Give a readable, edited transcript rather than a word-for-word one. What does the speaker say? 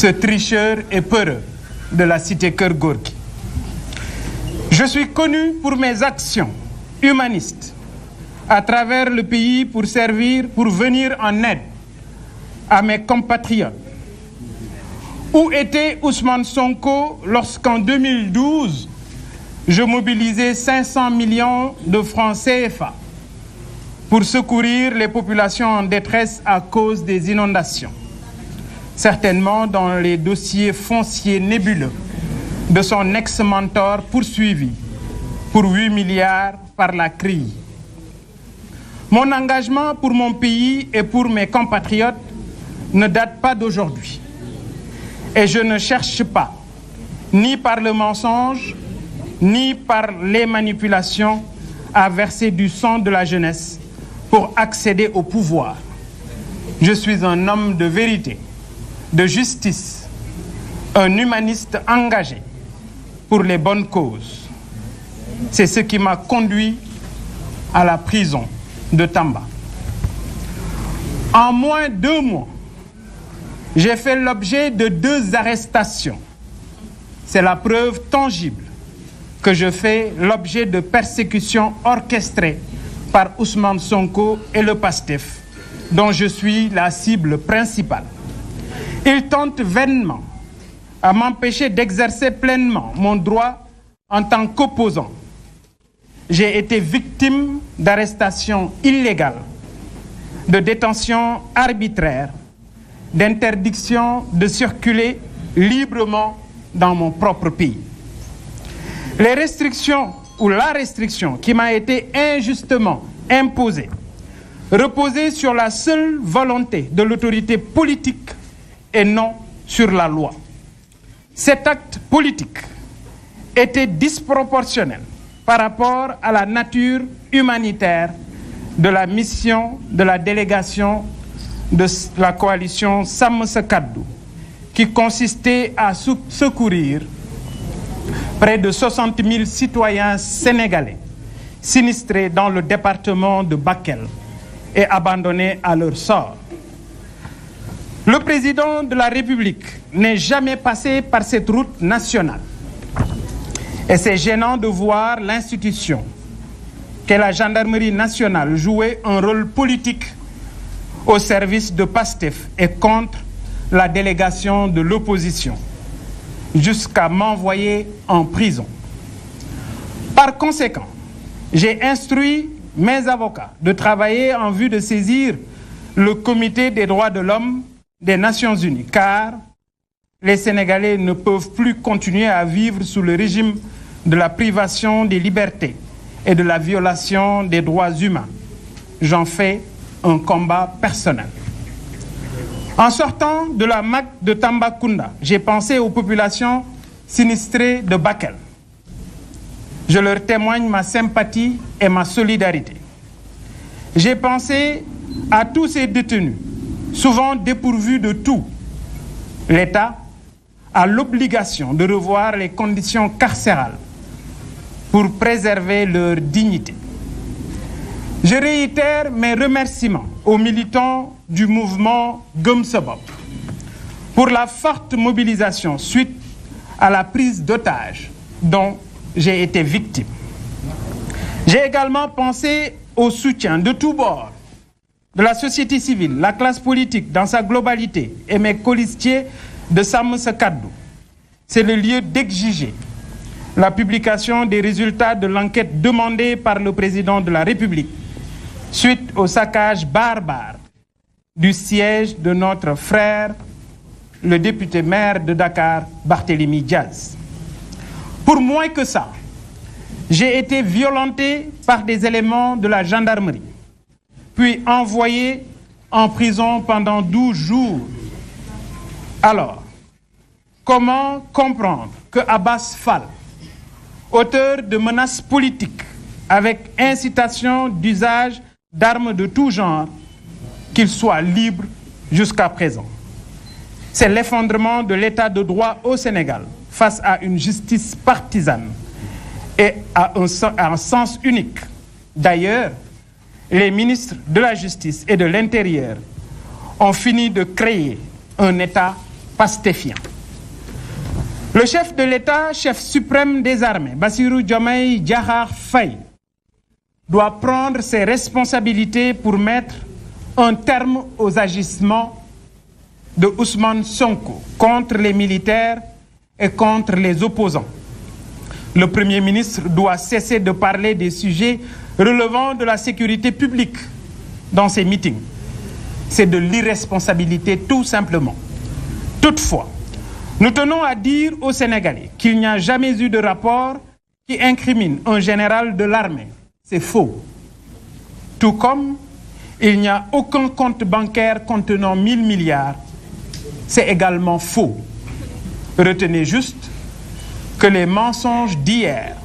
ce tricheur et peureux de la cité Keur Gorgui. Je suis connu pour mes actions humanistes à travers le pays pour venir en aide à mes compatriotes. Où était Ousmane Sonko lorsqu'en 2012, je mobilisais 500 millions de francs CFA pour secourir les populations en détresse à cause des inondations, certainement dans les dossiers fonciers nébuleux de son ex-mentor poursuivi pour 8 milliards par la CRI. Mon engagement pour mon pays et pour mes compatriotes ne date pas d'aujourd'hui. Et je ne cherche pas, ni par le mensonge, ni par les manipulations, à verser du sang de la jeunesse pour accéder au pouvoir. Je suis un homme de vérité, de justice, un humaniste engagé pour les bonnes causes. C'est ce qui m'a conduit à la prison de Tamba. En moins de 2 mois, j'ai fait l'objet de 2 arrestations. C'est la preuve tangible que je fais l'objet de persécutions orchestrées par Ousmane Sonko et le PASTEF, dont je suis la cible principale. Ils tentent vainement à m'empêcher d'exercer pleinement mon droit en tant qu'opposant. J'ai été victime d'arrestations illégales, de détentions arbitraires, d'interdiction de circuler librement dans mon propre pays. Les restrictions ou la restriction qui m'a été injustement imposée reposait sur la seule volonté de l'autorité politique et non sur la loi. Cet acte politique était disproportionnel par rapport à la nature humanitaire de la mission de la délégation de la coalition Sàmm Sa Kàddu, qui consistait à secourir près de 60 000 citoyens sénégalais sinistrés dans le département de Bakel et abandonnés à leur sort. Le président de la République n'est jamais passé par cette route nationale. Et c'est gênant de voir l'institution qu'est la gendarmerie nationale jouer un rôle politique au service de PASTEF et contre la délégation de l'opposition, jusqu'à m'envoyer en prison. Par conséquent, j'ai instruit mes avocats de travailler en vue de saisir le Comité des droits de l'homme des Nations Unies, car les Sénégalais ne peuvent plus continuer à vivre sous le régime de la privation des libertés et de la violation des droits humains. J'en fais un combat personnel. En sortant de la MAC de Tambacounda, j'ai pensé aux populations sinistrées de Bakel. Je leur témoigne ma sympathie et ma solidarité. J'ai pensé à tous ces détenus, souvent dépourvus de tout. L'État a l'obligation de revoir les conditions carcérales pour préserver leur dignité. Je réitère mes remerciements aux militants du mouvement Gëm Sa Bopp pour la forte mobilisation suite à la prise d'otages dont j'ai été victime. J'ai également pensé au soutien de tous bords de la société civile, la classe politique dans sa globalité et mes colistiers de Sàmm Sa Kàddu. C'est le lieu d'exiger la publication des résultats de l'enquête demandée par le président de la République suite au saccage barbare du siège de notre frère, le député maire de Dakar, Barthélémy Diaz. Pour moins que ça, j'ai été violenté par des éléments de la gendarmerie, puis envoyé en prison pendant 12 jours. Alors, comment comprendre que Abass Fall, auteur de menaces politiques avec incitation d'usage d'armes de tout genre, qu'il soit libre jusqu'à présent? C'est l'effondrement de l'état de droit au Sénégal face à une justice partisane et à un sens unique. D'ailleurs, les ministres de la Justice et de l'Intérieur ont fini de créer un État pastéfien. Le chef de l'État, chef suprême des armées, Bassirou Diomaye Diakhar Faye, doit prendre ses responsabilités pour mettre un terme aux agissements de Ousmane Sonko contre les militaires et contre les opposants. Le Premier ministre doit cesser de parler des sujets relevant de la sécurité publique dans ses meetings. C'est de l'irresponsabilité tout simplement. Toutefois, nous tenons à dire aux Sénégalais qu'il n'y a jamais eu de rapport qui incrimine un général de l'armée. C'est faux. Tout comme il n'y a aucun compte bancaire contenant 1000 milliards. C'est également faux. Retenez juste que les mensonges d'hier